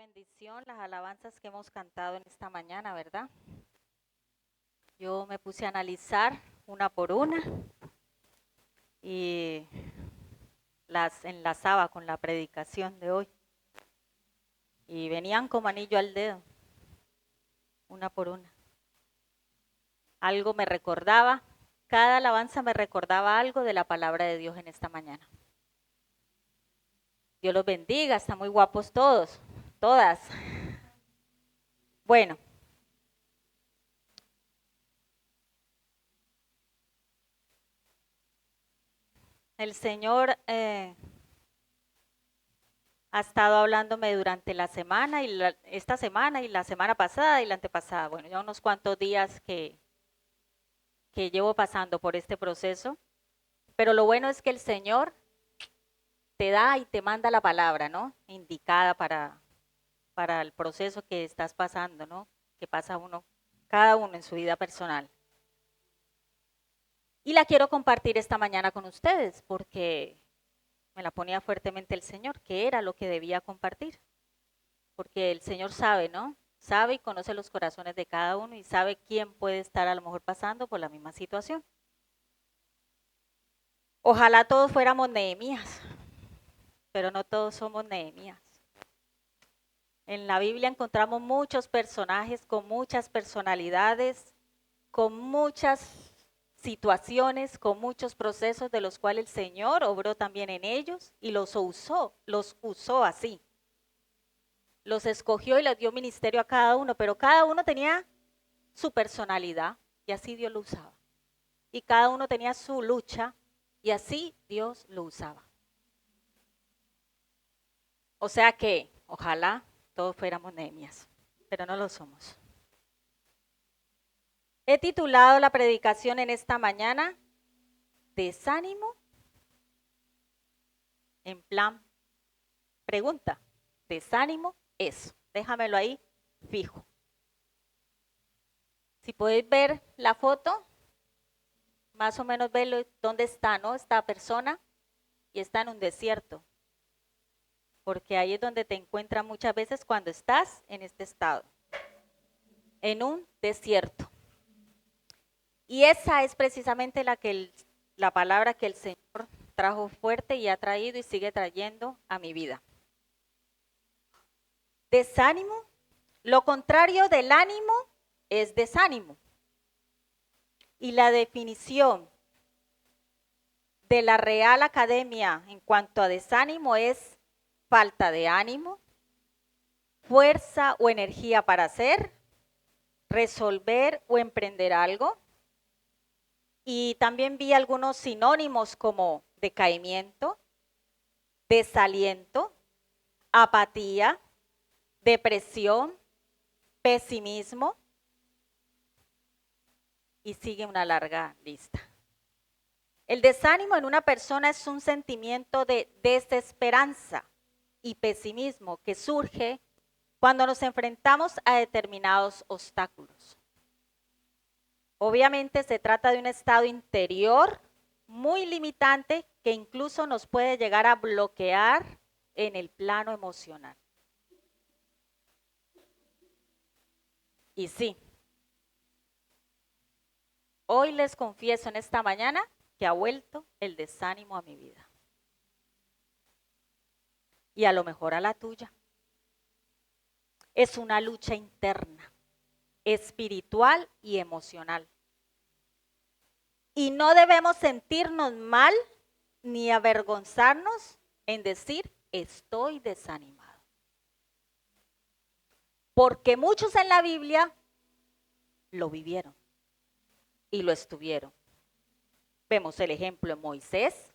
bendición las alabanzas que hemos cantado en esta mañana, ¿verdad? Yo me puse a analizar una por una y las enlazaba con la predicación de hoy. Y venían como anillo al dedo, una por una. Algo me recordaba, cada alabanza me recordaba algo de la palabra de Dios en esta mañana. Dios los bendiga, están muy guapos todos, todas. Bueno. El Señor ha estado hablándome durante la semana y esta semana y la semana pasada y la antepasada. Bueno, ya unos cuantos días que llevo pasando por este proceso. Pero lo bueno es que el Señor te da y te manda la palabra, ¿no? Indicada para el proceso que estás pasando, ¿no? Que pasa cada uno en su vida personal. Y la quiero compartir esta mañana con ustedes porque me la ponía fuertemente el Señor, que era lo que debía compartir. Porque el Señor sabe, ¿no? Sabe y conoce los corazones de cada uno y sabe quién puede estar a lo mejor pasando por la misma situación. Ojalá todos fuéramos Nehemías, pero no todos somos Nehemías. En la Biblia encontramos muchos personajes con muchas personalidades, con muchas situaciones, con muchos procesos de los cuales el Señor obró también en ellos y los usó así. Los escogió y les dio ministerio a cada uno, pero cada uno tenía su personalidad y así Dios lo usaba. Y cada uno tenía su lucha y así Dios lo usaba. O sea que ojalá todos fuéramos Nehemías, pero no lo somos. He titulado la predicación en esta mañana, Desánimo en plan pregunta. Desánimo es. Déjamelo ahí fijo. Si podéis ver la foto, más o menos ver dónde está, ¿no? Esta persona y está en un desierto. Porque ahí es donde te encuentras muchas veces cuando estás en este estado, en un desierto. Y esa es precisamente la palabra que el Señor trajo fuerte y ha traído y sigue trayendo a mi vida. Desánimo, lo contrario del ánimo es desánimo. Y la definición de la Real Academia en cuanto a desánimo es falta de ánimo, fuerza o energía para hacer, resolver o emprender algo. Y también vi algunos sinónimos como decaimiento, desaliento, apatía, depresión, pesimismo y sigue una larga lista. El desánimo en una persona es un sentimiento de desesperanza y pesimismo que surge cuando nos enfrentamos a determinados obstáculos. Obviamente se trata de un estado interior muy limitante que incluso nos puede llegar a bloquear en el plano emocional. Y sí, hoy les confieso en esta mañana que ha vuelto el desánimo a mi vida. Y a lo mejor a la tuya. Es una lucha interna, espiritual y emocional. Y no debemos sentirnos mal ni avergonzarnos en decir estoy desanimado. Porque muchos en la Biblia lo vivieron y lo estuvieron. Vemos el ejemplo en Moisés,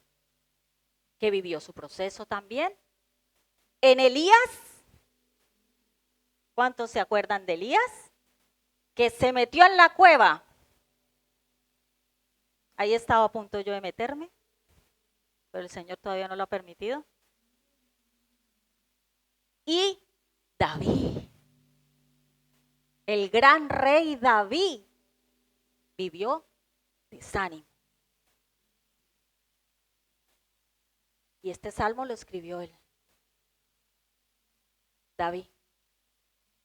que vivió su proceso también. En Elías, ¿cuántos se acuerdan de Elías? Que se metió en la cueva. Ahí estaba a punto yo de meterme, pero el Señor todavía no lo ha permitido. Y David, el gran rey David, vivió desánimo. Y este salmo lo escribió él, David.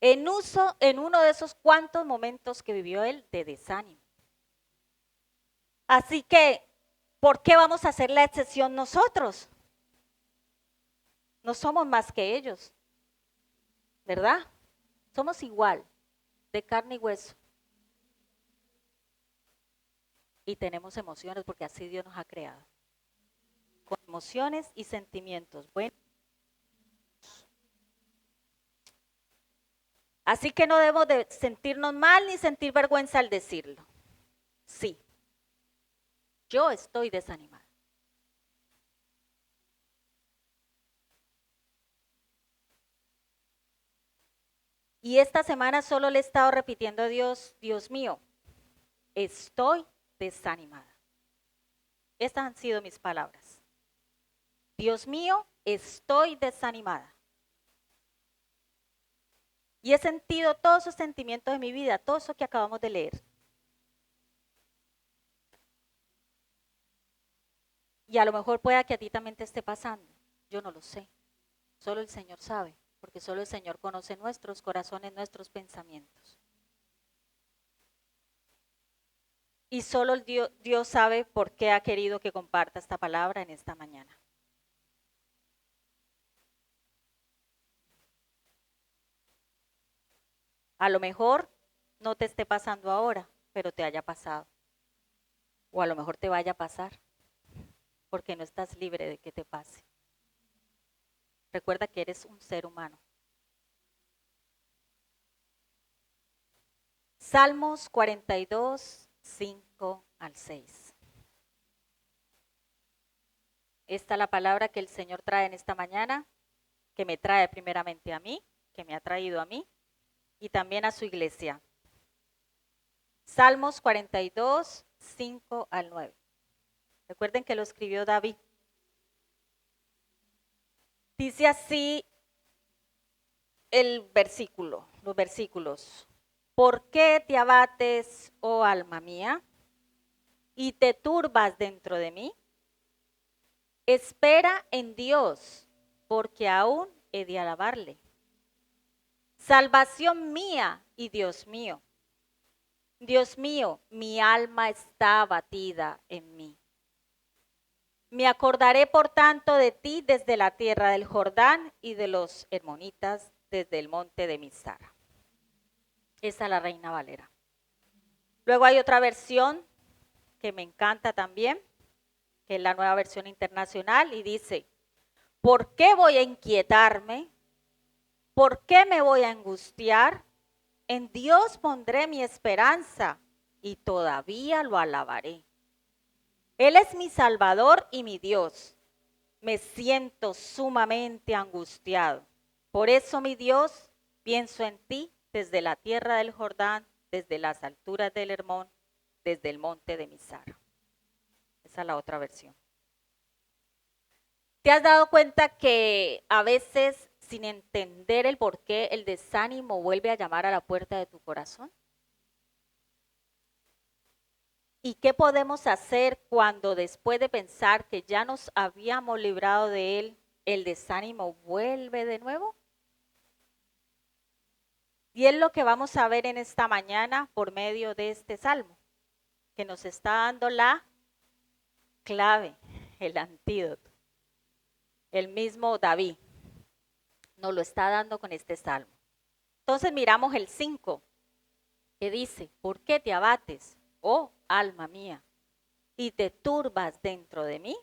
en uno de esos cuantos momentos que vivió él de desánimo. Así que, ¿por qué vamos a hacer la excepción nosotros? No somos más que ellos, ¿verdad? Somos igual, de carne y hueso. Y tenemos emociones porque así Dios nos ha creado. Con emociones y sentimientos. Bueno. Así que no debemos de sentirnos mal ni sentir vergüenza al decirlo. Sí, yo estoy desanimada. Y esta semana solo le he estado repitiendo a Dios, Dios mío, estoy desanimada. Estas han sido mis palabras. Dios mío, estoy desanimada. Y he sentido todos esos sentimientos de mi vida, todo eso que acabamos de leer. Y a lo mejor pueda que a ti también te esté pasando. Yo no lo sé. Solo el Señor sabe, porque solo el Señor conoce nuestros corazones, nuestros pensamientos. Y solo Dios sabe por qué ha querido que comparta esta palabra en esta mañana. A lo mejor no te esté pasando ahora, pero te haya pasado. O a lo mejor te vaya a pasar, porque no estás libre de que te pase. Recuerda que eres un ser humano. Salmos 42, 5 al 6. Esta es la palabra que el Señor trae en esta mañana, que me trae primeramente a mí, que me ha traído a mí, y también a su iglesia. Salmos 42, 5 al 9. Recuerden que lo escribió David. Dice así los versículos. ¿Por qué te abates, oh alma mía, y te turbas dentro de mí? Espera en Dios, porque aún he de alabarle. Salvación mía y Dios mío. Dios mío, mi alma está abatida en mí. Me acordaré por tanto de ti desde la tierra del Jordán y de los hermonitas desde el monte de Mizar. Esa es la Reina Valera. Luego hay otra versión que me encanta también, que es la Nueva Versión Internacional, y dice, ¿por qué voy a inquietarme? ¿Por qué me voy a angustiar? En Dios pondré mi esperanza y todavía lo alabaré. Él es mi Salvador y mi Dios. Me siento sumamente angustiado. Por eso, mi Dios, pienso en ti desde la tierra del Jordán, desde las alturas del Hermón, desde el monte de Mizar. Esa es la otra versión. ¿Te has dado cuenta que a veces, sin entender el por qué, el desánimo vuelve a llamar a la puerta de tu corazón? ¿Y qué podemos hacer cuando después de pensar que ya nos habíamos librado de él, el desánimo vuelve de nuevo? Y es lo que vamos a ver en esta mañana por medio de este salmo, que nos está dando la clave, el antídoto. El mismo David nos lo está dando con este salmo. Entonces miramos el 5, que dice, ¿por qué te abates, oh alma mía, y te turbas dentro de mí?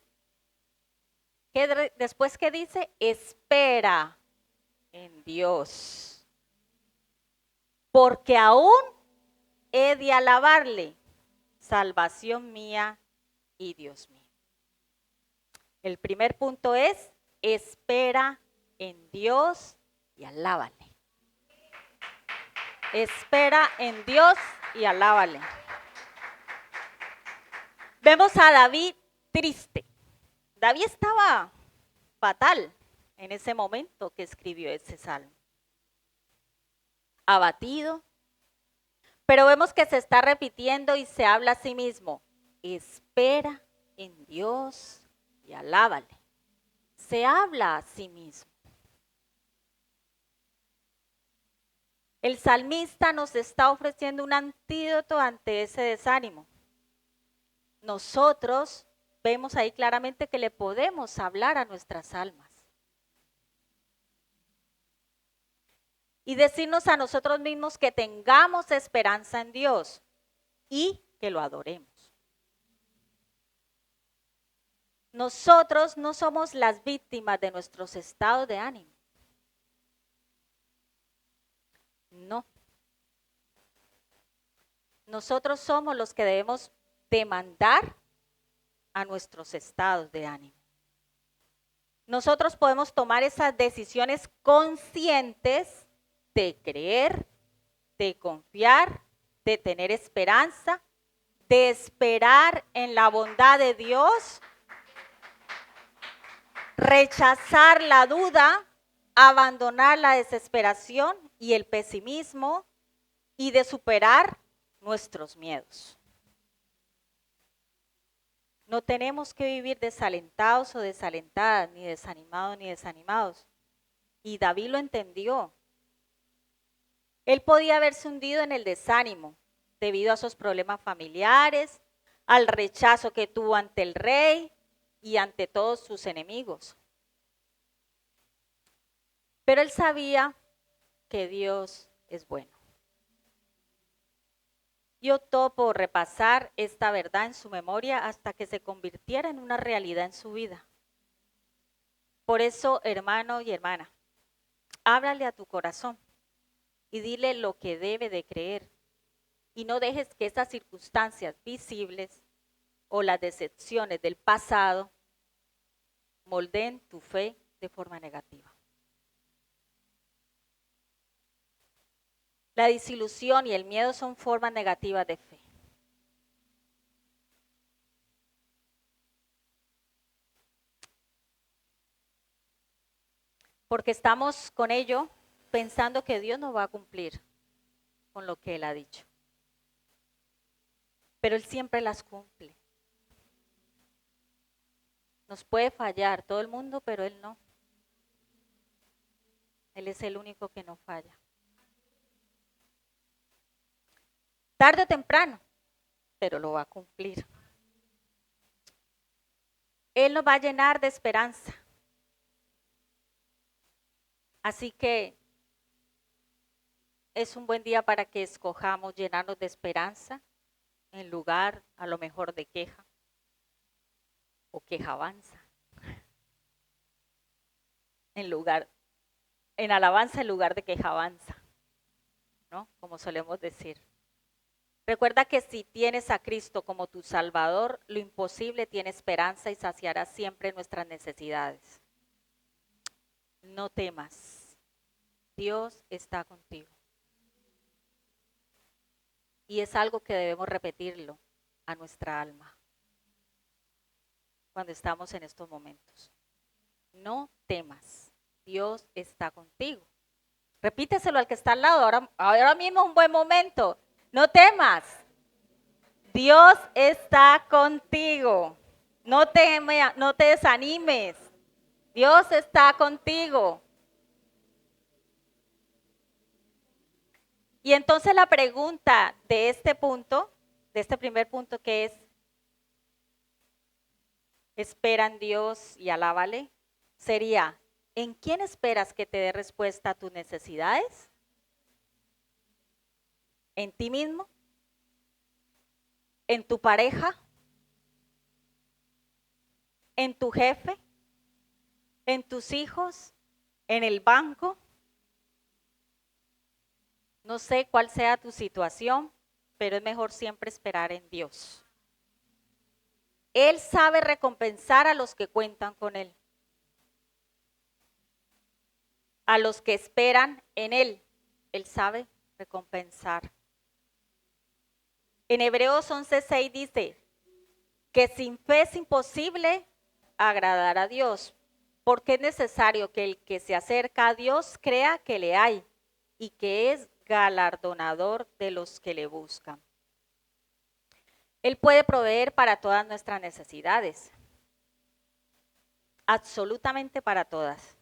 Después que dice, espera en Dios, porque aún he de alabarle, salvación mía y Dios mío. El primer punto es, espera en Dios y alábale. Espera en Dios y alábale. Vemos a David triste. David estaba fatal en ese momento que escribió ese salmo. Abatido. Pero vemos que se está repitiendo y se habla a sí mismo. Espera en Dios y alábale. Se habla a sí mismo. El salmista nos está ofreciendo un antídoto ante ese desánimo. Nosotros vemos ahí claramente que le podemos hablar a nuestras almas y decirnos a nosotros mismos que tengamos esperanza en Dios y que lo adoremos. Nosotros no somos las víctimas de nuestros estados de ánimo. No. Nosotros somos los que debemos demandar a nuestros estados de ánimo. Nosotros podemos tomar esas decisiones conscientes de creer, de confiar, de tener esperanza, de esperar en la bondad de Dios, rechazar la duda, abandonar la desesperación y el pesimismo y de superar nuestros miedos. No tenemos que vivir desalentados o desalentadas, ni desanimados ni desanimados. Y David lo entendió. Él podía haberse hundido en el desánimo debido a sus problemas familiares, al rechazo que tuvo ante el rey y ante todos sus enemigos. Pero él sabía que Dios es bueno. Y optó por repasar esta verdad en su memoria hasta que se convirtiera en una realidad en su vida. Por eso, hermano y hermana, háblale a tu corazón y dile lo que debe de creer. Y no dejes que esas circunstancias visibles o las decepciones del pasado moldeen tu fe de forma negativa. La desilusión y el miedo son formas negativas de fe. Porque estamos con ello pensando que Dios no va a cumplir con lo que Él ha dicho. Pero Él siempre las cumple. Nos puede fallar todo el mundo, pero Él no. Él es el único que no falla. Tarde o temprano, pero lo va a cumplir. Él nos va a llenar de esperanza. Así que es un buen día para que escojamos llenarnos de esperanza en lugar a lo mejor de queja o quejabanza. En alabanza en lugar de quejabanza, ¿no? Como solemos decir. Recuerda que si tienes a Cristo como tu Salvador, lo imposible tiene esperanza y saciará siempre nuestras necesidades. No temas, Dios está contigo. Y es algo que debemos repetirlo a nuestra alma cuando estamos en estos momentos. No temas, Dios está contigo. Repíteselo al que está al lado, ahora mismo es un buen momento. No temas, Dios está contigo. No te desanimes, Dios está contigo. Y entonces la pregunta de este punto, de este primer punto que es, espera en Dios y alábale, sería, ¿en quién esperas que te dé respuesta a tus necesidades? ¿En ti mismo? ¿En tu pareja? ¿En tu jefe? ¿En tus hijos? ¿En el banco? No sé cuál sea tu situación, pero es mejor siempre esperar en Dios. Él sabe recompensar a los que cuentan con Él. A los que esperan en Él, Él sabe recompensar. En Hebreos 11:6 dice que sin fe es imposible agradar a Dios, porque es necesario que el que se acerca a Dios crea que le hay y que es galardonador de los que le buscan. Él puede proveer para todas nuestras necesidades, absolutamente para todas.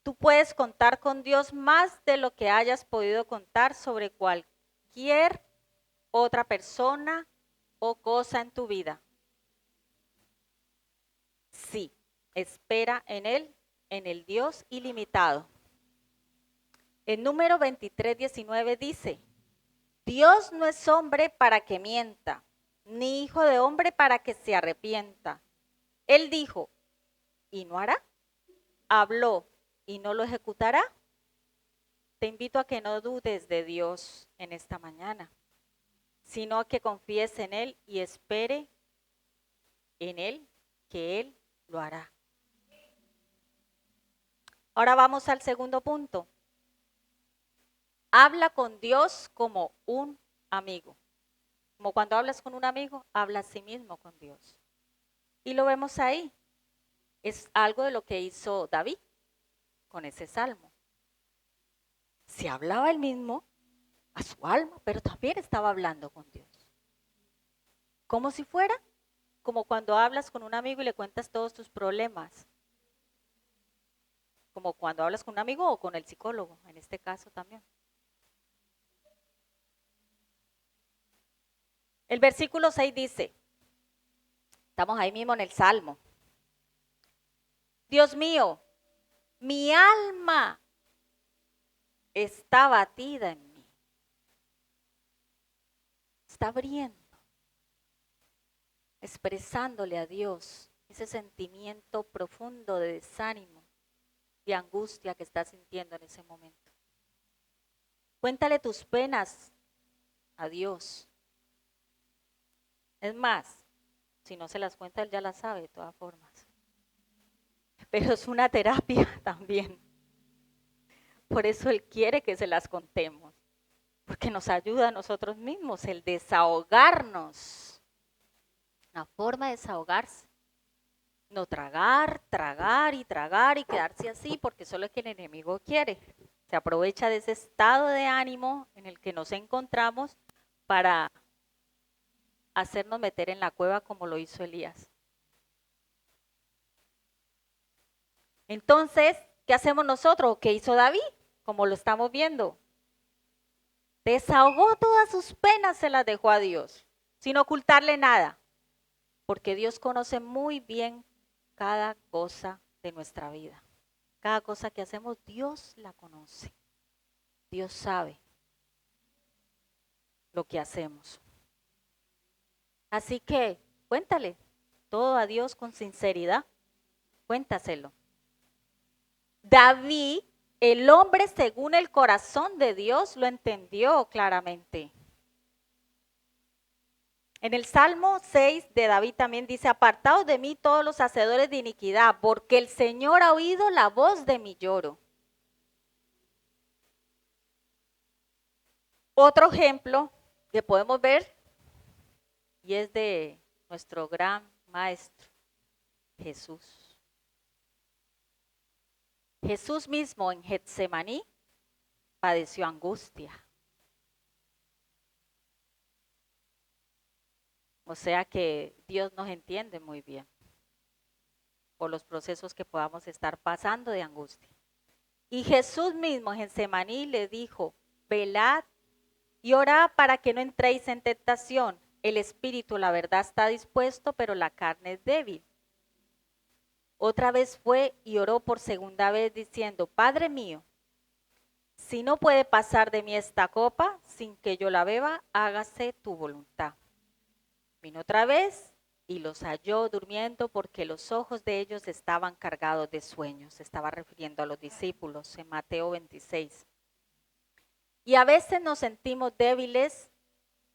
Tú puedes contar con Dios más de lo que hayas podido contar sobre cualquier otra persona o cosa en tu vida. Sí, espera en Él, en el Dios ilimitado. El número 23:19 dice, Dios no es hombre para que mienta, ni hijo de hombre para que se arrepienta. Él dijo, ¿y no hará? Habló, ¿y no lo ejecutará? Te invito a que no dudes de Dios en esta mañana, sino a que confíes en Él y espere en Él, que Él lo hará. Ahora vamos al segundo punto. Habla con Dios como un amigo. Como cuando hablas con un amigo, habla a sí mismo con Dios. Y lo vemos ahí. Es algo de lo que hizo David con ese salmo. Se hablaba él mismo a su alma, pero también estaba hablando con Dios. Como si fuera como cuando hablas con un amigo y le cuentas todos tus problemas. Como cuando hablas con un amigo o con el psicólogo, en este caso también. El versículo 6 dice, estamos ahí mismo en el Salmo. Dios mío, mi alma está batida en mí. Está abriendo, expresándole a Dios ese sentimiento profundo de desánimo, de angustia que estás sintiendo en ese momento. Cuéntale tus penas a Dios. Es más, si no se las cuenta, Él ya las sabe de todas formas. Pero es una terapia también. Por eso Él quiere que se las contemos. Porque nos ayuda a nosotros mismos el desahogarnos. Una forma de desahogarse. No tragar, tragar y tragar y quedarse así porque solo es que el enemigo quiere. Se aprovecha de ese estado de ánimo en el que nos encontramos para hacernos meter en la cueva como lo hizo Elías. Entonces, ¿qué hacemos nosotros? ¿Qué hizo David? Como lo estamos viendo. Desahogó todas sus penas, se las dejó a Dios, sin ocultarle nada. Porque Dios conoce muy bien cada cosa de nuestra vida. Cada cosa que hacemos, Dios la conoce. Dios sabe lo que hacemos. Así que cuéntale todo a Dios con sinceridad. Cuéntaselo. David, el hombre según el corazón de Dios, lo entendió claramente. En el Salmo 6 de David también dice, apartaos de mí todos los hacedores de iniquidad, porque el Señor ha oído la voz de mi lloro. Otro ejemplo que podemos ver, y es de nuestro gran maestro, Jesús. Jesús mismo en Getsemaní padeció angustia. O sea que Dios nos entiende muy bien por los procesos que podamos estar pasando de angustia. Y Jesús mismo en Getsemaní le dijo, velad y orad para que no entréis en tentación. El espíritu, la verdad, está dispuesto, pero la carne es débil. Otra vez fue y oró por segunda vez diciendo, Padre mío, si no puede pasar de mí esta copa sin que yo la beba, hágase tu voluntad. Vino otra vez y los halló durmiendo porque los ojos de ellos estaban cargados de sueños. Se estaba refiriendo a los discípulos en Mateo 26. Y a veces nos sentimos débiles,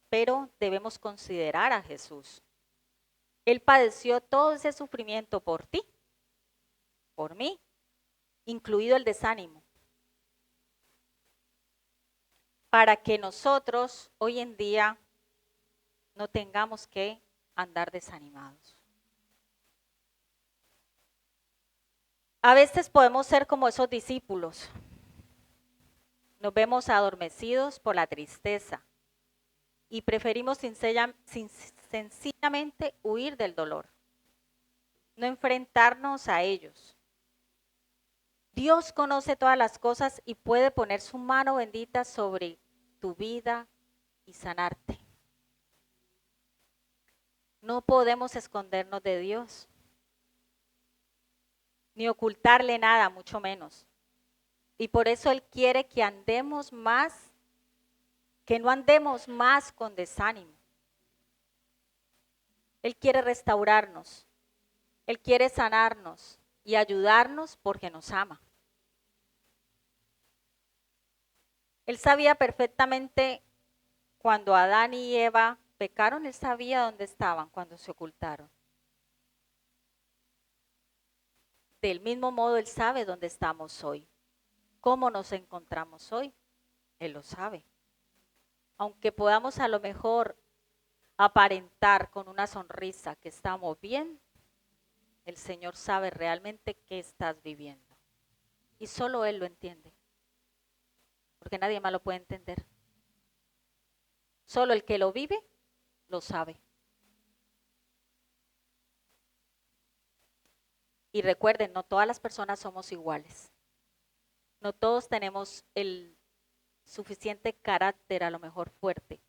pero debemos considerar a Jesús. Él padeció todo ese sufrimiento por ti, por mí, incluido el desánimo, para que nosotros hoy en día no tengamos que andar desanimados. A veces podemos ser como esos discípulos. Nos vemos adormecidos por la tristeza y preferimos sencillamente huir del dolor, no enfrentarnos a ellos. Dios conoce todas las cosas y puede poner su mano bendita sobre tu vida y sanarte. No podemos escondernos de Dios, ni ocultarle nada, mucho menos. Y por eso Él quiere que andemos más, que no andemos más con desánimo. Él quiere restaurarnos, Él quiere sanarnos y ayudarnos porque nos ama. Él sabía perfectamente cuando Adán y Eva pecaron, Él sabía dónde estaban cuando se ocultaron. Del mismo modo, Él sabe dónde estamos hoy. ¿Cómo nos encontramos hoy? Él lo sabe. Aunque podamos a lo mejor aparentar con una sonrisa que estamos bien, el Señor sabe realmente qué estás viviendo. Y solo Él lo entiende. Porque nadie más lo puede entender. Solo el que lo vive, lo sabe. Y recuerden, no todas las personas somos iguales. No todos tenemos el suficiente carácter, a lo mejor fuerte,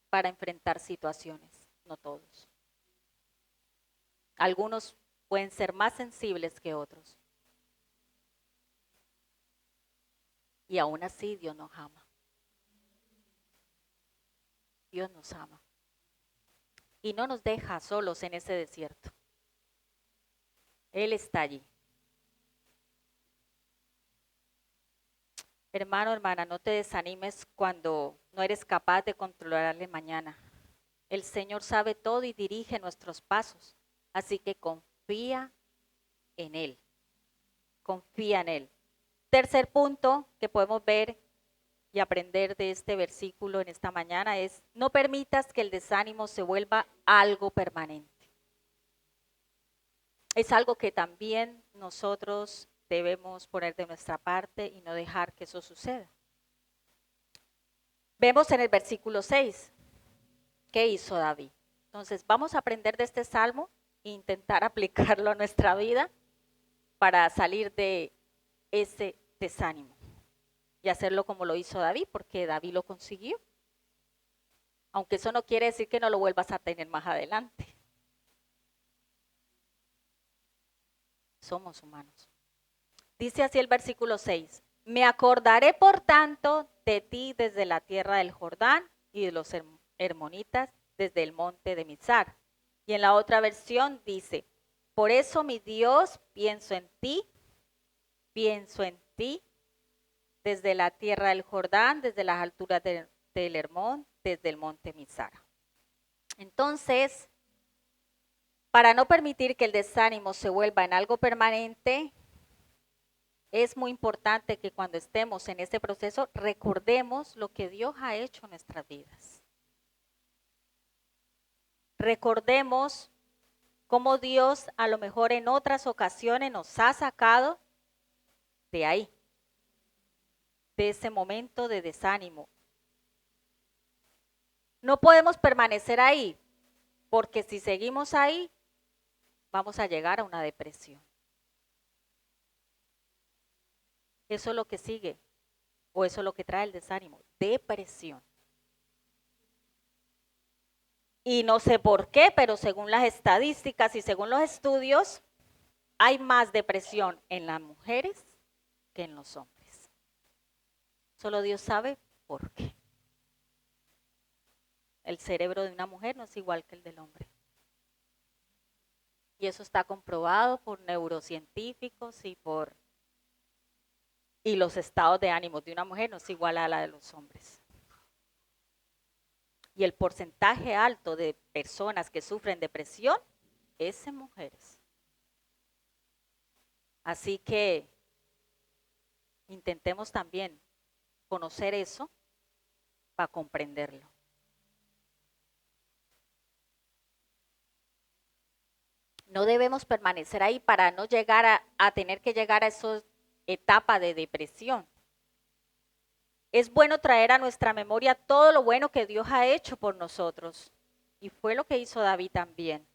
para enfrentar situaciones. No todos. Algunos pueden ser más sensibles que otros. Y aún así Dios nos ama. Dios nos ama. Y no nos deja solos en ese desierto. Él está allí. Hermano, hermana, no te desanimes cuando no eres capaz de controlarle mañana. El Señor sabe todo y dirige nuestros pasos. Así que confía en Él. Confía en Él. Tercer punto que podemos ver y aprender de este versículo en esta mañana es: no permitas que el desánimo se vuelva algo permanente. Es algo que también nosotros debemos poner de nuestra parte y no dejar que eso suceda. Vemos en el versículo 6 qué hizo David. Entonces vamos a aprender de este salmo e intentar aplicarlo a nuestra vida para salir de ese desánimo y hacerlo como lo hizo David, porque David lo consiguió. Aunque eso no quiere decir que no lo vuelvas a tener más adelante. Somos humanos. Dice así el versículo 6: me acordaré por tanto de ti desde la tierra del Jordán y de los hermonitas desde el monte de Mizar. Y en la otra versión dice: por eso mi Dios pienso en ti desde la tierra del Jordán, desde las alturas del Hermón, desde el monte Mizar. Entonces, para no permitir que el desánimo se vuelva en algo permanente, es muy importante que cuando estemos en este proceso recordemos lo que Dios ha hecho en nuestras vidas. Recordemos cómo Dios a lo mejor en otras ocasiones nos ha sacado de ahí, de ese momento de desánimo. No podemos permanecer ahí, porque si seguimos ahí, vamos a llegar a una depresión. Eso es lo que sigue, o eso es lo que trae el desánimo, depresión. Y no sé por qué, pero según las estadísticas y según los estudios, hay más depresión en las mujeres que en los hombres. Solo Dios sabe por qué. El cerebro de una mujer no es igual que el del hombre. Y eso está comprobado por neurocientíficos y los estados de ánimo de una mujer no es igual a la de los hombres. Y el porcentaje alto de personas que sufren depresión es en mujeres. Así que intentemos también conocer eso para comprenderlo. No debemos permanecer ahí para no llegar a tener que llegar a esa etapa de depresión. Es bueno traer a nuestra memoria todo lo bueno que Dios ha hecho por nosotros. Y fue lo que hizo David también.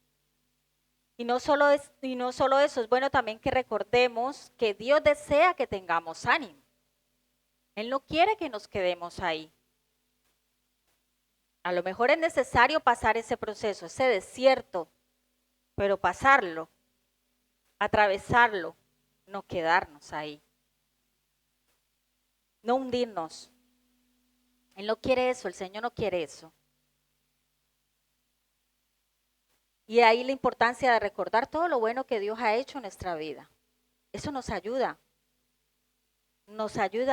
Y no solo eso, es bueno también que recordemos que Dios desea que tengamos ánimo. Él no quiere que nos quedemos ahí. A lo mejor es necesario pasar ese proceso, ese desierto, pero pasarlo, atravesarlo, no quedarnos ahí, no hundirnos. Él no quiere eso, el Señor no quiere eso. Y ahí la importancia de recordar todo lo bueno que Dios ha hecho en nuestra vida. Eso nos ayuda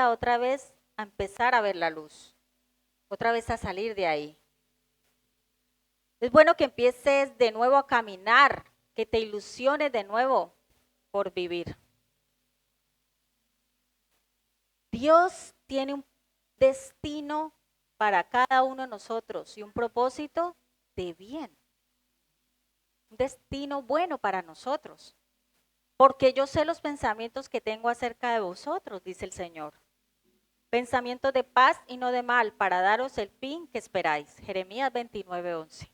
otra vez a empezar a ver la luz, otra vez a salir de ahí. Es bueno que empieces de nuevo a caminar, que te ilusiones de nuevo por vivir. Dios tiene un destino para cada uno de nosotros y un propósito de bien. Un destino bueno para nosotros. Porque yo sé los pensamientos que tengo acerca de vosotros, dice el Señor. Pensamientos de paz y no de mal, para daros el fin que esperáis. Jeremías 29:11.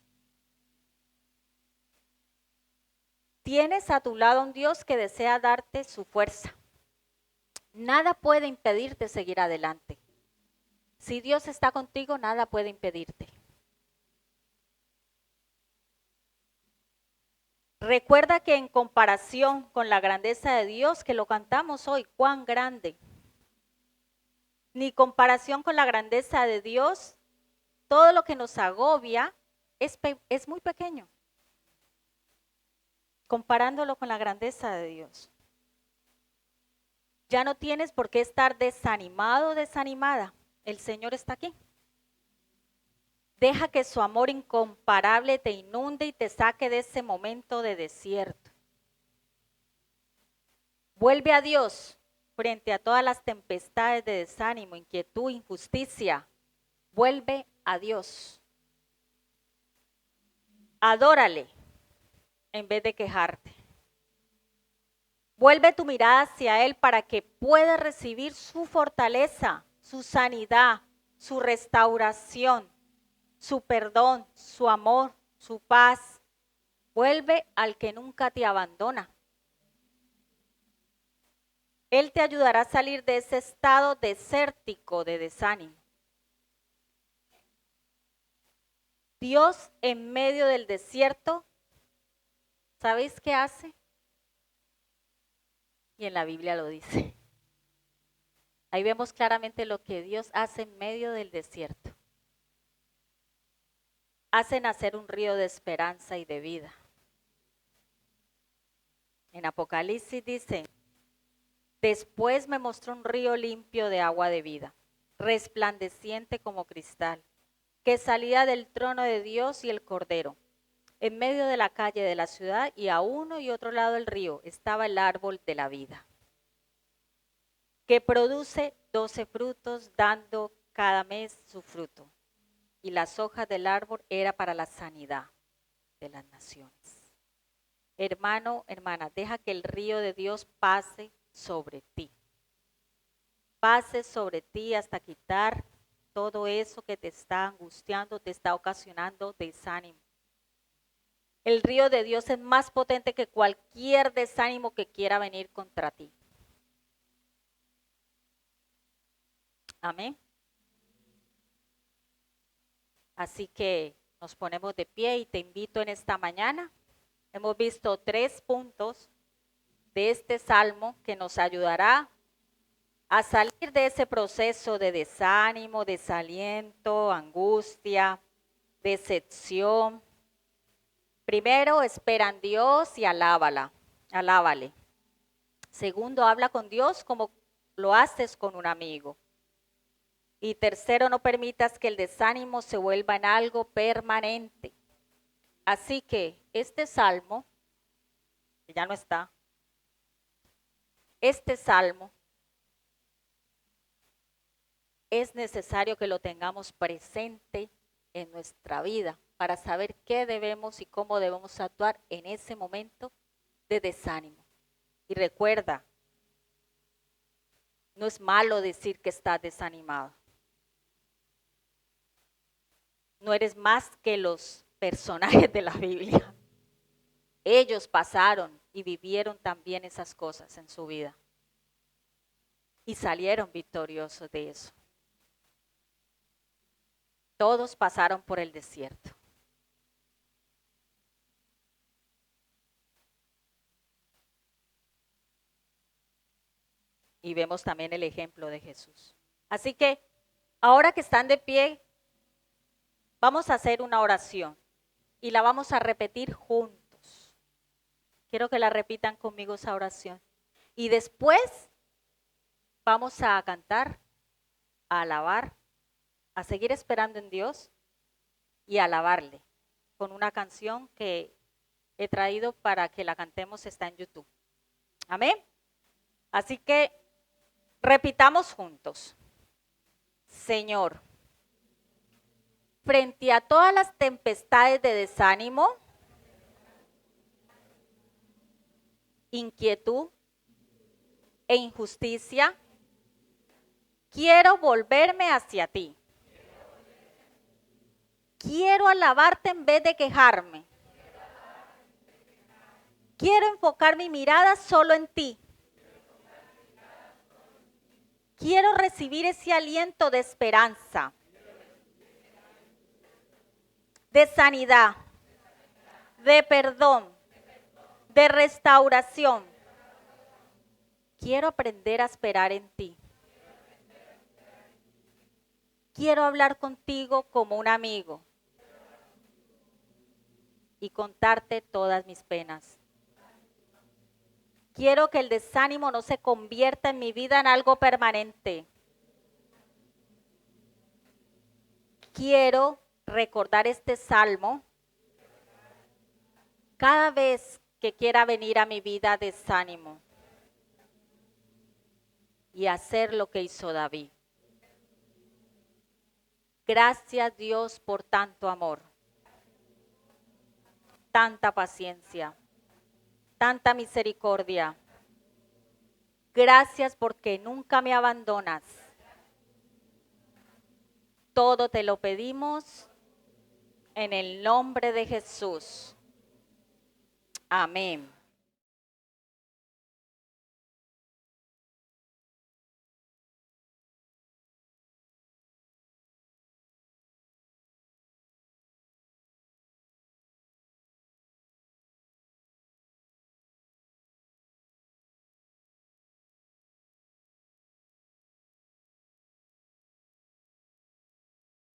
Tienes a tu lado un Dios que desea darte su fuerza. Nada puede impedirte seguir adelante. Si Dios está contigo, nada puede impedirte. Recuerda que en comparación con la grandeza de Dios, que lo cantamos hoy, cuán grande, ni comparación con la grandeza de Dios, todo lo que nos agobia es muy pequeño, comparándolo con la grandeza de Dios. Ya no tienes por qué estar desanimado o desanimada. El Señor está aquí. Deja que su amor incomparable te inunde y te saque de ese momento de desierto. Vuelve a Dios frente a todas las tempestades de desánimo, inquietud, injusticia. Vuelve a Dios. Adórale en vez de quejarte. Vuelve tu mirada hacia Él para que puedas recibir su fortaleza, su sanidad, su restauración, su perdón, su amor, su paz. Vuelve al que nunca te abandona. Él te ayudará a salir de ese estado desértico de desánimo. Dios en medio del desierto, ¿sabéis qué hace? Y en la Biblia lo dice. Ahí vemos claramente lo que Dios hace en medio del desierto. Hace nacer un río de esperanza y de vida. En Apocalipsis dice, después me mostró un río limpio de agua de vida, resplandeciente como cristal, que salía del trono de Dios y el Cordero. En medio de la calle de la ciudad y a uno y otro lado del río estaba el árbol de la vida, que produce 12 frutos, dando cada mes su fruto. Y las hojas del árbol era para la sanidad de las naciones. Hermano, hermana, deja que el río de Dios pase sobre ti. Pase sobre ti hasta quitar todo eso que te está angustiando, te está ocasionando desánimo. El río de Dios es más potente que cualquier desánimo que quiera venir contra ti. Amén. Así que nos ponemos de pie y te invito en esta mañana. Hemos visto 3 puntos de este salmo que nos ayudará a salir de ese proceso de desánimo, desaliento, angustia, decepción. Primero, espera en Dios y alábale. Segundo, habla con Dios como lo haces con un amigo. Y tercero, no permitas que el desánimo se vuelva en algo permanente. Así que este salmo, que ya no está, este salmo es necesario que lo tengamos presente en nuestra vida para saber qué debemos y cómo debemos actuar en ese momento de desánimo. Y recuerda, no es malo decir que estás desanimado. No eres más que los personajes de la Biblia. Ellos pasaron y vivieron también esas cosas en su vida. Y salieron victoriosos de eso. Todos pasaron por el desierto. Y vemos también el ejemplo de Jesús. Así que, ahora que están de pie, vamos a hacer una oración y la vamos a repetir juntos. Quiero que la repitan conmigo esa oración. Y después vamos a cantar, a alabar, a seguir esperando en Dios y a alabarle con una canción que he traído para que la cantemos, está en YouTube. Amén. Así que repitamos juntos. Señor, frente a todas las tempestades de desánimo, inquietud e injusticia, quiero volverme hacia ti. Quiero alabarte en vez de quejarme. Quiero enfocar mi mirada solo en ti. Quiero recibir ese aliento de esperanza, de sanidad, de perdón, de restauración. Quiero aprender a esperar en ti. Quiero hablar contigo como un amigo y contarte todas mis penas. Quiero que el desánimo no se convierta en mi vida en algo permanente. Quiero recordar este salmo cada vez que quiera venir a mi vida desánimo y hacer lo que hizo David. Gracias, Dios, por tanto amor, tanta paciencia, tanta misericordia. Gracias porque nunca me abandonas. Todo te lo pedimos en el nombre de Jesús. Amén.